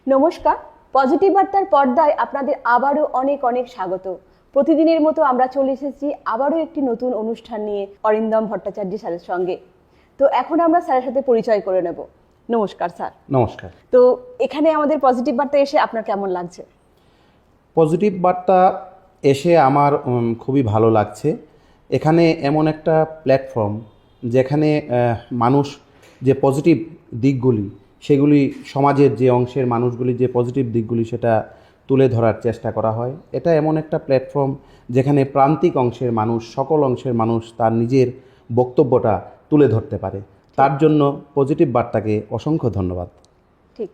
নমস্কার, পজিটিভ বার্তার পর্দায় আপনাদের আবারও অনেক অনেক স্বাগত। প্রতিদিনের মতো আমরা চলে এসেছি আবারও একটি নতুন অনুষ্ঠান নিয়ে অরিন্দম ভট্টাচার্য স্যারের সঙ্গে। তো এখন আমরা স্যারের সাথে পরিচয় করে নেব। নমস্কার স্যার। নমস্কার। তো এখানে আমাদের পজিটিভ বার্তা এসে আপনার কেমন লাগছে? পজিটিভ বার্তা এসে আমার খুবই ভালো লাগছে। এখানে এমন একটা প্ল্যাটফর্ম যেখানে মানুষ যে পজিটিভ দিকগুলি সেগুলি সমাজের যে অংশের মানুষগুলি যে পজিটিভ দিকগুলি সেটা তুলে ধরার চেষ্টা করা হয়। এটা এমন একটা প্ল্যাটফর্ম যেখানে প্রান্তিক অংশের মানুষ, সকল অংশের মানুষ তার নিজের বক্তব্যটা তুলে ধরতে পারে। তার জন্য পজিটিভ বার্তাকে অসংখ্য ধন্যবাদ। ঠিক।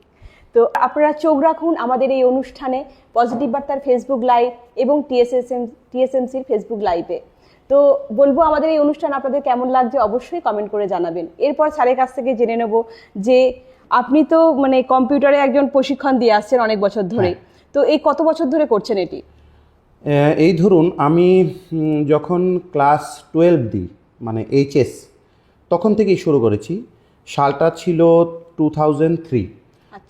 তো আপনারা চোখ রাখুন আমাদের এই অনুষ্ঠানে, পজিটিভ বার্তার ফেসবুক লাইভ এবং টিএসএমসির ফেসবুক লাইভে। তো বলবো আমাদের এই অনুষ্ঠান আপনাদের কেমন লাগছে অবশ্যই কমেন্ট করে জানাবেন। এরপর স্যারের কাছ থেকে জেনে নেব যে আপনি তো কম্পিউটারে একজন প্রশিক্ষণ দিয়ে আসছেন অনেক বছর ধরে। তো এই কত বছর ধরে করছেন এটি? এই ধরুন আমি যখন ক্লাস 12 দিই এইচএস তখন থেকেই শুরু করেছি। সালটা ছিল 2003।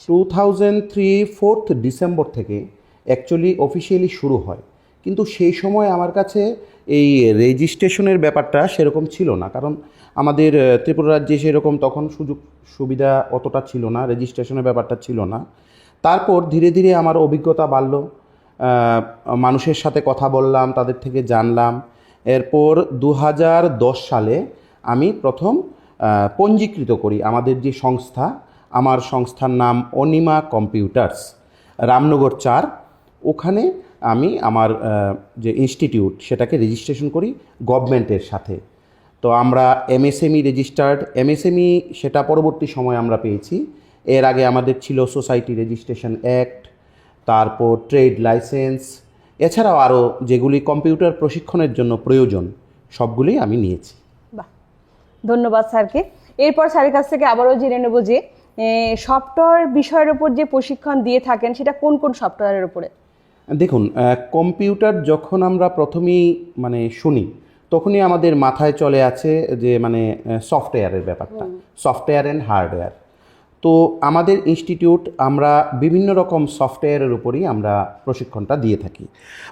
2003 4 ডিসেম্বর থেকে অ্যাকচুয়ালি অফিসিয়ালি শুরু হয়, কিন্তু সেই সময় আমার কাছে এই রেজিস্ট্রেশনের ব্যাপারটা সেরকম ছিল না, কারণ আমাদের ত্রিপুরা রাজ্যে সেরকম তখন সুযোগ সুবিধা অতটা ছিল না, রেজিস্ট্রেশনের ব্যাপারটা ছিল না। তারপর ধীরে ধীরে আমার অভিজ্ঞতা বাড়ল, মানুষের সাথে কথা বললাম, তাদের থেকে জানলাম। এরপর 2010 সালে আমি প্রথম পঞ্জীকৃত করি আমাদের যে সংস্থা, আমার সংস্থার নাম অনিমা কম্পিউটার্স, রামনগর 4। ওখানে আমি আমার যে ইনস্টিটিউট সেটাকে রেজিস্ট্রেশন করি গভর্নমেন্টের সাথে। তো আমরা এমএসএমই রেজিস্টার্ড, এমএসএমই সেটা পরবর্তী সময় আমরা পেয়েছি। এর আগে আমাদের ছিল সোসাইটি রেজিস্ট্রেশন অ্যাক্ট, তারপর ট্রেড লাইসেন্স, এছাড়াও আরও যেগুলি কম্পিউটার প্রশিক্ষণের জন্য প্রয়োজন সবগুলি আমি নিয়েছি। বাহ, ধন্যবাদ স্যারকে। এরপর স্যারের কাছ থেকে আবারও জেনে নেব যে সফটওয়্যার বিষয়ের উপর যে প্রশিক্ষণ দিয়ে থাকেন সেটা কোন কোন সফটওয়্যারের উপরে? দেখুন, কম্পিউটার যখন আমরা প্রথমেই শুনি তখনই আমাদের মাথায় চলে আছে যে সফটওয়্যারের ব্যাপারটা, সফটওয়্যার অ্যান্ড হার্ডওয়্যার। তো আমাদের ইনস্টিটিউট আমরা বিভিন্ন রকম সফটওয়্যারের উপরই আমরা প্রশিক্ষণটা দিয়ে থাকি।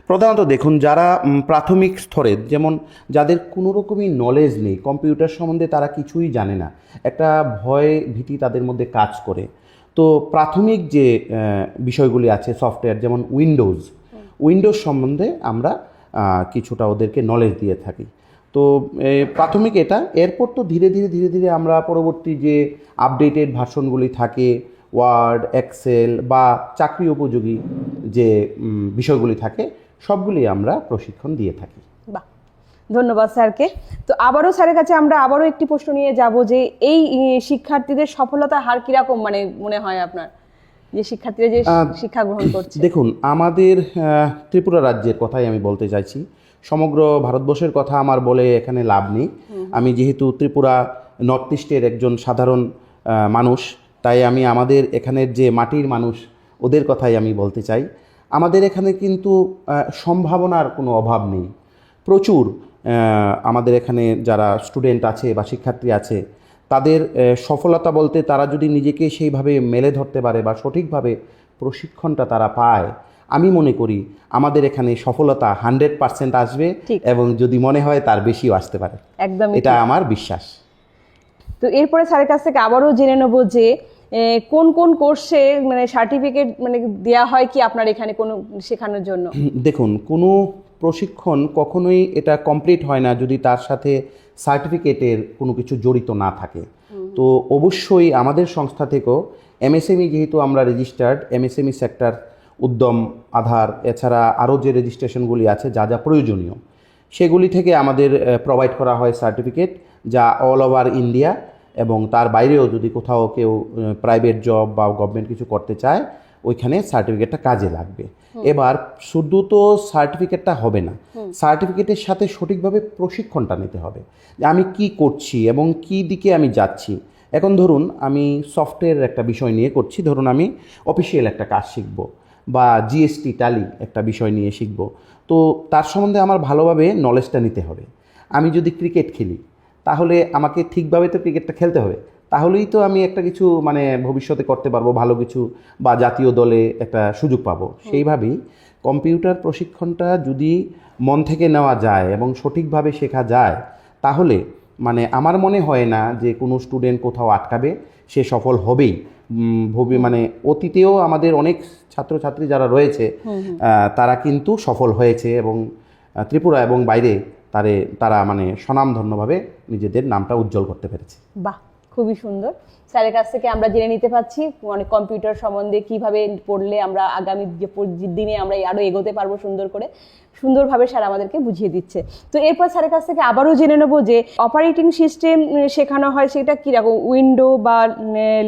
প্রধানত দেখুন, যারা প্রাথমিক স্তরের, যেমন যাদের কোনো রকমই নলেজ নেই কম্পিউটার সম্বন্ধে, তারা কিছুই জানে না, একটা ভয় ভীতি তাদের মধ্যে কাজ করে। তো প্রাথমিক যে বিষয়গুলি আছে সফটওয়্যার, যেমন উইন্ডোজ সম্বন্ধে আমরা কিছুটা ওদেরকে নলেজ দিয়ে থাকি। তো প্রাথমিক এটা। এরপর তো ধীরে ধীরে আমরা পরবর্তী যে আপডেটেড ভার্সনগুলি থাকে, ওয়ার্ড, এক্সেল বা চাকরি উপযোগী যে বিষয়গুলি থাকে সবগুলি আমরা প্রশিক্ষণ দিয়ে থাকি। বাহ, ধন্যবাদ স্যারকে। তো আবারও স্যারের কাছে আমরা আবারও একটি প্রশ্ন নিয়ে যাব যে এই শিক্ষার্থীদের সফলতার হার কীরকম মনে হয় আপনার, যে শিক্ষার্থীরা যে শিক্ষা গ্রহণ করছে? দেখুন, আমাদের ত্রিপুরা রাজ্যের কথাই আমি বলতে চাইছি, সমগ্র ভারতবর্ষের কথা আমার বলে এখানে লাভ নেই। আমি যেহেতু ত্রিপুরা নর্থ ইস্টের একজন সাধারণ মানুষ, তাই আমি আমাদের এখানের যে মাটির মানুষ ওদের কথাই আমি বলতে চাই। আমাদের এখানে কিন্তু সম্ভাবনার কোনো অভাব নেই। প্রচুর আমাদের এখানে যারা স্টুডেন্ট আছে বা শিক্ষার্থী আছে তাদের সফলতা বলতে, তারা যদি নিজেকে সেইভাবে মেলে ধরতে পারে বা সঠিকভাবে প্রশিক্ষণটা তারা পায়, আমি মনে করি আমাদের এখানে সফলতা 100% আসবে, এবং যদি মনে হয় তার বেশিও আসতে পারে। একদম, এটা আমার বিশ্বাস। তো এরপরে স্যারের কাছ থেকে আবারও জেনে নেব যে কোন কোন কোর্সে সার্টিফিকেট দেওয়া হয় কি আপনার এখানে কোনো শেখানোর জন্য? দেখুন, কোনো প্রশিক্ষণ কখনোই এটা কমপ্লিট হয় না যদি তার সাথে সার্টিফিকেটের কোনো কিছু জড়িত না থাকে। তো অবশ্যই আমাদের সংস্থা থেকেও এমএসএমই, যেহেতু আমরা রেজিস্টার্ড, এমএসএমই সেক্টর, উদ্যম, আধার, এছাড়া আরও যে রেজিস্ট্রেশনগুলি আছে যা যা প্রয়োজনীয় সেগুলি থেকে আমাদের প্রোভাইড করা হয় সার্টিফিকেট, যা অল ওভার ইন্ডিয়া এবং তার বাইরেও যদি কোথাও কেউ প্রাইভেট জব বা গভর্নমেন্ট কিছু করতে চায় ওইখানে সার্টিফিকেটটা কাজে লাগবে। এবার শুধু তো সার্টিফিকেটটা হবে না, সার্টিফিকেটের সাথে সঠিকভাবে প্রশিক্ষণটা নিতে হবে যে আমি কি করছি এবং কি দিকে আমি যাচ্ছি। এখন ধরুন আমি সফটওয়্যারের একটা বিষয় নিয়ে করছি, ধরুন আমি অফিসিয়াল একটা কাজ শিখব বা জিএসটি ট্যালি একটা বিষয় নিয়ে শিখব, তো তার সম্বন্ধে আমার ভালোভাবে নলেজটা নিতে হবে। আমি যদি ক্রিকেট খেলি তাহলে আমাকে ঠিকভাবে তো ক্রিকেটটা খেলতে হবে, তাহলেই তো আমি একটা কিছু মানে ভবিষ্যতে করতে পারবো, ভালো কিছু, বা জাতীয় দলে একটা সুযোগ পাবো। সেইভাবেই কম্পিউটার প্রশিক্ষণটা যদি মন থেকে নেওয়া যায় এবং সঠিকভাবে শেখা যায়, তাহলে মানে আমার মনে হয় না যে কোনো স্টুডেন্ট কোথাও আটকাবে, সে সফল হবেই। মানে অতীতেও আমাদের অনেক ছাত্রছাত্রী যারা রয়েছে তারা কিন্তু সফল হয়েছে, এবং ত্রিপুরা এবং বাইরে তারা মানে স্বনামধন্যভাবে নিজেদের নামটা উজ্জ্বল করতে পেরেছে। বাহ, খুবই সুন্দর। স্যারের কাছ থেকে আমরা জেনে নিতে পারছি মানে কম্পিউটার সম্বন্ধে কিভাবে পড়লে আমরা আগামী দিনে আমরা আরো এগোতে পারবো সুন্দরভাবে স্যার আমাদেরকে বুঝিয়ে দিচ্ছে। তো এরপর স্যারের কাছ থেকে আবারও জেনে নেবো যে অপারেটিং সিস্টেম শেখানো হয়, সেটা কিরকম, উইন্ডো বা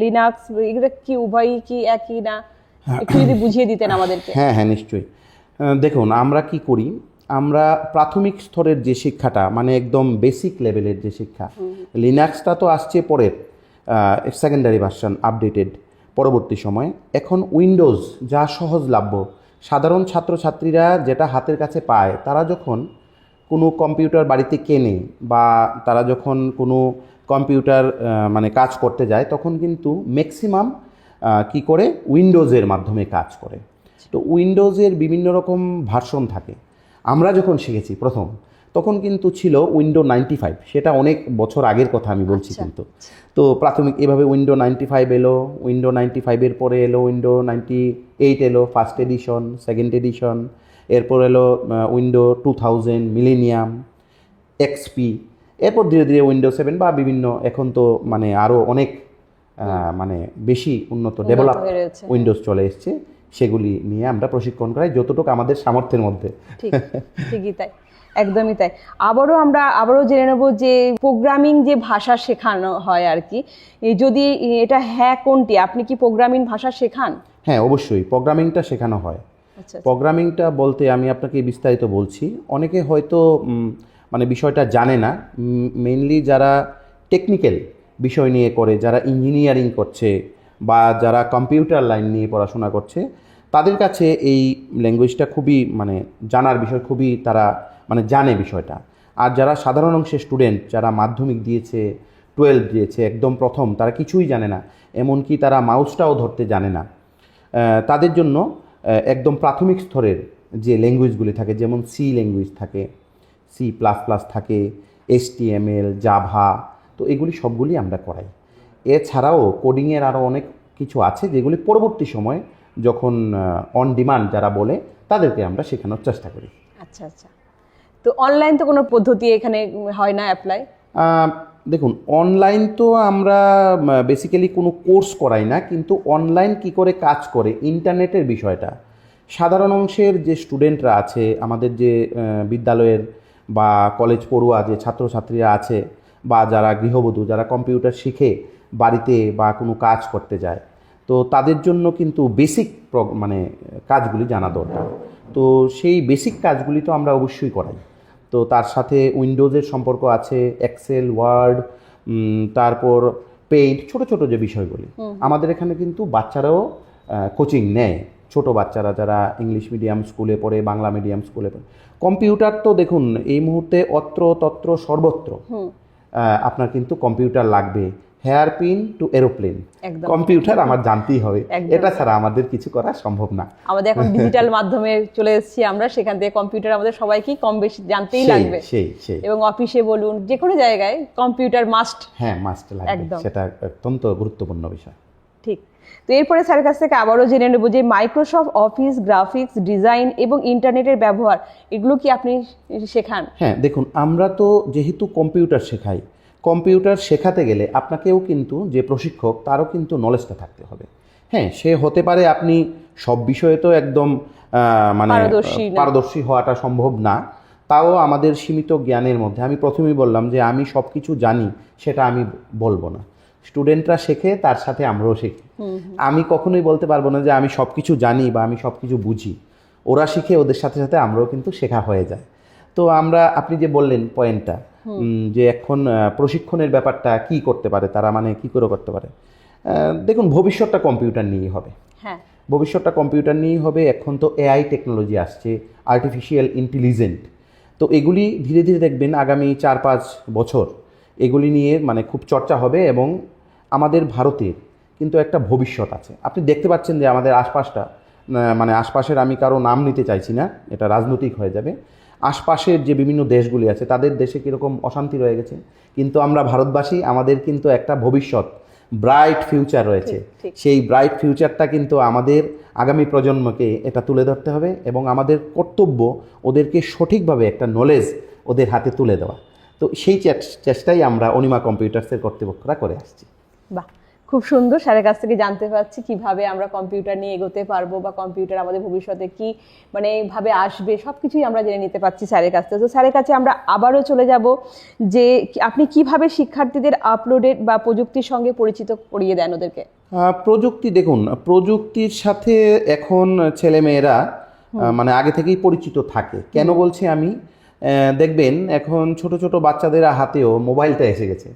লিনাক্স, এগুলো কি উভয়ই কি একই না, একটু যদি বুঝিয়ে দিতেন আমাদেরকে। হ্যাঁ হ্যাঁ, নিশ্চয়ই। দেখুন, আমরা কি করি, আমরা প্রাথমিক স্তরের যে শিক্ষাটা মানে একদম বেসিক লেভেলের যে শিক্ষা, লিনাক্সটা তো আসছে পরের সেকেন্ডারি ভার্সন আপডেটেড পরবর্তী সময়ে। এখন উইন্ডোজ যা সহজলভ্য, সাধারণ ছাত্রছাত্রীরা যেটা হাতের কাছে পায়, তারা যখন কোনো কম্পিউটার বাড়িতে কেনে বা তারা যখন কোনো কম্পিউটার মানে কাজ করতে যায়, তখন কিন্তু ম্যাক্সিমাম কি করে উইন্ডোজের মাধ্যমে কাজ করে। তো উইন্ডোজের বিভিন্ন রকম ভার্সন থাকে। আমরা যখন শিখেছি প্রথম, তখন কিন্তু ছিল উইন্ডো 95, সেটা অনেক বছর আগের কথা আমি বলছি। কিন্তু তো প্রাথমিক এভাবে উইন্ডো 95 এলো, উইন্ডো 95-এর পরে এলো উইন্ডো 98 এলো, ফার্স্ট এডিশন, সেকেন্ড এডিশন, এরপর এলো উইন্ডো 2000 মিলেনিয়াম, এক্সপি, এরপর ধীরে ধীরে উইন্ডো 7 বা বিভিন্ন, এখন তো মানে আরও অনেক মানে বেশি উন্নত ডেভেলপ উইন্ডোজ চলে এসছে। সেগুলি নিয়ে আমরা প্রশিক্ষণ করাই যতটুকু আমাদের সামর্থ্যের মধ্যে। ঠিকই তাই, একদমই তাই। আবারও জেনে নেব যে প্রোগ্রামিং যে ভাষা শেখানো হয় আর কি, যদি এটা হ্যাঁ কোনটি, আপনি কি প্রোগ্রামিং ভাষা শেখান? হ্যাঁ, অবশ্যই প্রোগ্রামিংটা শেখানো হয়। প্রোগ্রামিংটা বলতে আমি আপনাকে বিস্তারিত বলছি। অনেকে হয়তো মানে বিষয়টা জানে না। মেইনলি যারা টেকনিক্যাল বিষয় নিয়ে করে, যারা ইঞ্জিনিয়ারিং করছে বা যারা কম্পিউটার লাইন নিয়ে পড়াশোনা করছে, তাদের কাছে এই ল্যাঙ্গুয়েজটা খুবই মানে জানার বিষয়, খুবই তারা মানে জানে বিষয়টা। আর যারা সাধারণ অংশের স্টুডেন্ট, যারা মাধ্যমিক দিয়েছে, 12 দিয়েছে, একদম প্রথম, তারা কিছুই জানে না, এমনকি তারা মাউসটাও ধরতে জানে না, তাদের জন্য একদম প্রাথমিক স্তরের যে ল্যাঙ্গুয়েজগুলি থাকে, যেমন সি ল্যাঙ্গুয়েজ থাকে, C++ থাকে, HTML, জাভা, তো এগুলি সবগুলি আমরা করাই। এছাড়াও কোডিংয়ের আরও অনেক কিছু আছে, যেগুলি পরবর্তী সময় যখন অন ডিমান্ড যারা বলে, তাদেরকে আমরা শেখানোর চেষ্টা করি। আচ্ছা আচ্ছা। তো অনলাইন তো কোনো পদ্ধতি এখানে হয় না অ্যাপ্লাই? দেখুন, অনলাইন তো আমরা বেসিক্যালি কোনো কোর্স করাই না, কিন্তু অনলাইন কি করে কাজ করে ইন্টারনেটের বিষয়টা সাধারণ অংশের যে স্টুডেন্টরা আছে, আমাদের যে বিদ্যালয়ের বা কলেজ পড়ুয়া যে ছাত্রছাত্রীরা আছে, বা যারা গৃহবধূ, যারা কম্পিউটার শিখে বাড়িতে বা কোনো কাজ করতে যায়, তো তাদের জন্য কিন্তু বেসিক মানে কাজগুলি জানা দরকার। তো সেই বেসিক কাজগুলি তো আমরা অবশ্যই করাই। তো তার সাথে উইন্ডোজের সম্পর্ক আছে, এক্সেল, ওয়ার্ড, তারপর পেইন্ট, ছোট ছোট যে বিষয়গুলি। আমাদের এখানে কিন্তু বাচ্চারাও কোচিং নেয়, ছোট বাচ্চারা যারা ইংলিশ মিডিয়াম স্কুলে পড়ে, বাংলা মিডিয়াম স্কুলে পড়ে। কম্পিউটার তো দেখুন এই মুহূর্তে অত্র তত্র সর্বত্র আপনার কিন্তু কম্পিউটার লাগবে। Hairpin to aeroplane, computer আমার জানতেই হবে, এটা ছাড়া আমাদের কিছু করা সম্ভব না। আমাদের এখন ডিজিটাল মাধ্যমে চলে এসেছি আমরা, সেখান থেকে কম্পিউটার আমাদের সবাইকেই কম বেশি জানতেই লাগবে। এবং অফিসে বলুন, যে কোনো জায়গায় কম্পিউটার মাস্ট। হ্যাঁ, মাস্ট লাগবে, সেটা অত্যন্ত গুরুত্বপূর্ণ বিষয়। ঠিক। তো এরপরে স্যারের কাছ থেকে আবারও জেনে নেব যে মাইক্রোসফট অফিস, গ্রাফিক্স ডিজাইন এবং ইন্টারনেটের ব্যবহার, এগুলো কি আপনি শেখান? হ্যাঁ, দেখুন, আমরা তো যেহেতু কম্পিউটার শেখাই, কম্পিউটার শেখাতে গেলে আপনাকেও কিন্তু যে প্রশিক্ষক, তারও কিন্তু নলেজটা থাকতে হবে। হ্যাঁ, সে হতে পারে আপনি সব বিষয়ে তো একদম মানে পারদর্শী হওয়াটা সম্ভব না, তাও আমাদের সীমিত জ্ঞানের মধ্যে। আমি প্রথমেই বললাম যে আমি সব কিছু জানি, সেটা আমি বলবো না। স্টুডেন্টরা শেখে, তার সাথে আমরাও শিখি। আমি কখনোই বলতে পারবো না যে আমি সব কিছু জানি বা আমি সব কিছু বুঝি। ওরা শিখে, ওদের সাথে সাথে আমরাও কিন্তু শেখা হয়ে যায়। তো আমরা, আপনি যে বললেন পয়েন্টটা, যে এখন প্রশিক্ষণের ব্যাপারটা কি করতে পারে তারা, মানে কি করে করতে পারে, দেখুন, ভবিষ্যৎটা কম্পিউটার নিয়েই হবে। হ্যাঁ, ভবিষ্যৎটা কম্পিউটার নিয়েই হবে। এখন তো AI টেকনোলজি আসছে, আর্টিফিশিয়াল ইন্টেলিজেন্ট, তো এগুলি ধীরে ধীরে দেখবেন আগামী 4-5 বছর এগুলি নিয়ে মানে খুব চর্চা হবে, এবং আমাদের ভারতের কিন্তু একটা ভবিষ্যৎ আছে। আপনি দেখতে পাচ্ছেন যে আমাদের আশপাশটা, মানে আশপাশের, আমি কারো নাম নিতে চাইছি না, এটা রাজনৈতিক হয়ে যাবে, আশপাশের যে বিভিন্ন দেশগুলি আছে তাদের দেশে কীরকম অশান্তি রয়ে গেছে, কিন্তু আমরা ভারতবাসী, আমাদের কিন্তু একটা ভবিষ্যৎ, ব্রাইট ফিউচার রয়েছে। ঠিক। সেই ব্রাইট ফিউচারটা কিন্তু আমাদের আগামী প্রজন্মকে এটা তুলে ধরতে হবে, এবং আমাদের কর্তব্য ওদেরকে সঠিকভাবে একটা নলেজ ওদের হাতে তুলে দেওয়া। তো সেই চেষ্টাই আমরা অনিমা কম্পিউটার্সের কর্তৃপক্ষরা করে আসছি। বাহ, খুব সুন্দর। স্যারের কাছ থেকে জানতে পারছি কিভাবে আমরা কম্পিউটার নিয়ে এগোতে পারবো, বা কম্পিউটার আমাদের ভবিষ্যতে কি মানে ভাবে আসবে, সব কিছুই আমরা জেনে নিতে পারছি স্যারের কাছ থেকে। তো স্যারের কাছে আমরা আবারও চলে যাব যে আপনি কিভাবে শিক্ষার্থীদের আপলোডেড বা প্রযুক্তির সঙ্গে পরিচিত করিয়ে দেন ওদেরকে? প্রযুক্তি, দেখুন, প্রযুক্তির সাথে এখন ছেলেমেয়েরা মানে আগে থেকেই পরিচিত থাকে। কেন বলছি আমি, দেখবেন এখন ছোট ছোট বাচ্চাদের হাতেও মোবাইলটা এসে গেছে।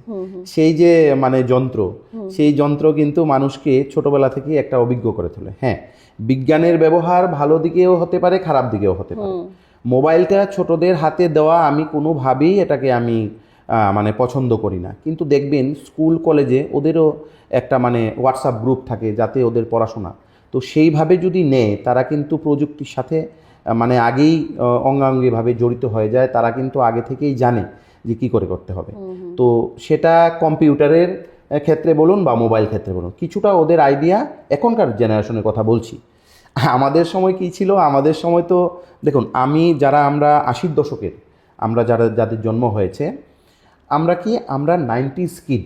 সেই যে মানে যন্ত্র, সেই যন্ত্র কিন্তু মানুষকে ছোটবেলা থেকেই একটা অভিজ্ঞ করে তোলে। হ্যাঁ, বিজ্ঞানের ব্যবহার ভালো দিকেও হতে পারে, খারাপ দিকেও হতে পারে। মোবাইলটা ছোটদের হাতে দেওয়া আমি কোনোভাবেই এটাকে আমি মানে পছন্দ করি না। কিন্তু দেখবেন স্কুল কলেজে ওদেরও একটা মানে হোয়াটসঅ্যাপ গ্রুপ থাকে যাতে ওদের পড়াশোনা, তো সেইভাবে যদি নেয় তারা কিন্তু প্রযুক্তির সাথে মানে আগেই অঙ্গাঙ্গিভাবে জড়িত হয়ে যায়। তারা কিন্তু আগে থেকেই জানে যে কী করে করতে হবে। তো সেটা কম্পিউটারের ক্ষেত্রে বলুন বা মোবাইল ক্ষেত্রে বলুন, কিছুটা ওদের আইডিয়া, এখনকার জেনারেশনের কথা বলছি। আমাদের সময় কি ছিল, আমাদের সময় তো দেখুন, আমরা 80-র দশকের, আমরা যাদের জন্ম হয়েছে, আমরা 90s কিড,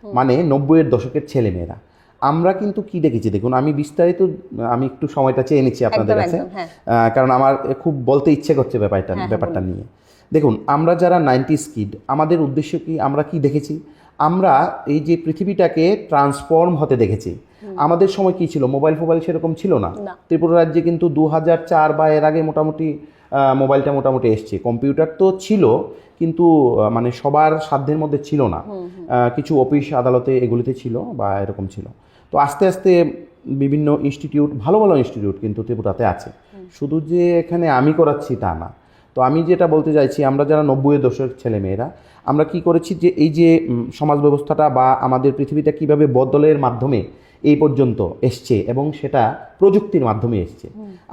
মানে 90-এর দশকের ছেলেমেয়েরা। আমরা কিন্তু কি দেখেছি দেখুন, আমি বিস্তারিত আমি একটু সময়টা চেয়ে নিচ্ছি আপনাদের কাছে, কারণ আমার খুব বলতে ইচ্ছে করছে ব্যাপারটা নিয়ে। দেখুন, আমরা যারা 90s কিড, আমাদের উদ্দেশ্য কি, আমরা কি দেখেছি, আমরা এই যে পৃথিবীটাকে ট্রান্সফর্ম হতে দেখেছি। আমাদের সময় কি ছিল, মোবাইল সেরকম ছিল না। ত্রিপুরা রাজ্যে কিন্তু 2004 বা এর আগে মোটামুটি মোবাইলটা মোটামুটি এসছে। কম্পিউটার তো ছিল, কিন্তু মানে সবার সাধ্যের মধ্যে ছিল না। কিছু অফিস আদালতে এগুলিতে ছিল বা এরকম ছিল। তো আস্তে আস্তে বিভিন্ন ইনস্টিটিউট, ভালো ভালো ইনস্টিটিউট কিন্তু ত্রিপুরাতে আছে। শুধু যে এখানে আমি করাচ্ছি তা না। তো আমি যেটা বলতে চাইছি, আমরা যারা 90-এর দশকের ছেলেমেয়েরা, আমরা কি করেছি যে এই যে সমাজ ব্যবস্থাটা বা আমাদের পৃথিবীটা কিভাবে বদলের মাধ্যমে এই পর্যন্ত এসছে, এবং সেটা প্রযুক্তির মাধ্যমে এসছে,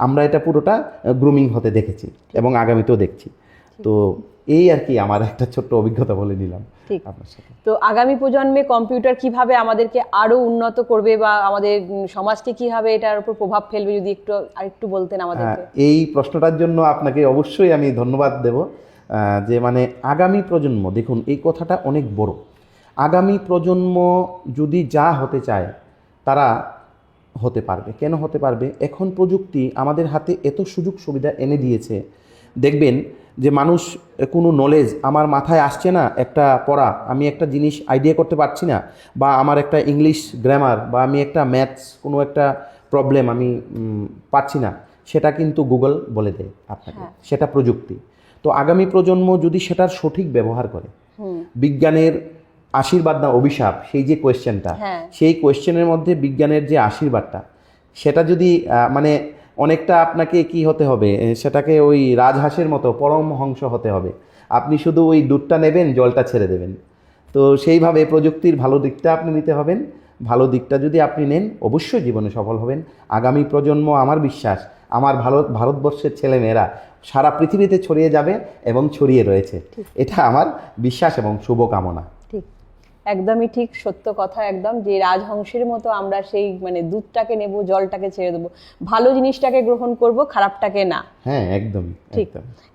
আমরা এটা পুরোটা গ্রুমিং হতে দেখেছি এবং আগামীতেও দেখছি। তো এই আর কি আমার একটা ছোট্ট অভিজ্ঞতা বলে নিলাম আপনার সাথে। তো আগামী প্রজন্মে কম্পিউটার কিভাবে আমাদেরকে আরো উন্নত করবে বা আমাদের সমাজকে কিভাবে এটার উপর প্রভাব ফেলবে, যদি আরেকটু বলতেন আমাদেরকে। এই প্রশ্নটার জন্য আপনাকে অবশ্যই আমি ধন্যবাদ দেব। যে মানে আগামী প্রজন্ম, দেখুন এই কথাটা অনেক বড়। আগামী প্রজন্ম যদি যা হতে চায় তারা হতে পারবে। কেন হতে পারবে? এখন প্রযুক্তি আমাদের হাতে এত সুযোগ সুবিধা এনে দিয়েছে। দেখবেন যে মানুষ কোনো নলেজ আমার মাথায় আসছে না, একটা পড়া, আমি একটা জিনিস আইডিয়া করতে পারছি না, বা আমার একটা ইংলিশ গ্রামার বা আমি একটা ম্যাথস কোনো একটা প্রবলেম আমি পারছি না, সেটা কিন্তু গুগল বলে দেয় আপনাকে। সেটা প্রযুক্তি। তো আগামী প্রজন্ম যদি সেটার সঠিক ব্যবহার করে, বিজ্ঞানের আশীর্বাদ না অভিশাপ, সেই যে কোয়েশ্চেনটা, সেই কোয়েশ্চেনের মধ্যে বিজ্ঞানের যে আশীর্বাদটা, সেটা যদি মানে অনেকটা আপনাকে কি হতে হবে, সেটাকে ওই রাজহাঁসের মতো পরমহংস হতে হবে। আপনি শুধু ওই দুধটা নেবেন, জলটা ছেড়ে দেবেন। তো সেইভাবে প্রযুক্তির ভালো দিকটা আপনি নিতে হবেন। ভালো দিকটা যদি আপনি নেন, অবশ্যই জীবনে সফল হবেন। আগামী প্রজন্ম, আমার বিশ্বাস, আমার ভারতবর্ষের ছেলেমেয়েরা সারা পৃথিবীতে ছড়িয়ে যাবে এবং ছড়িয়ে রয়েছে। এটা আমার বিশ্বাস এবং শুভকামনা। ঠিক, একদমই ঠিক, সত্য কথা একদম, যে রাজহংসের মতো আমরা সেই মানে দুধটাকে নেব, জলটাকে ছেড়ে দেবো, ভালো জিনিসটাকে গ্রহণ করব, খারাপটাকে না। হ্যাঁ, একদমই ঠিক,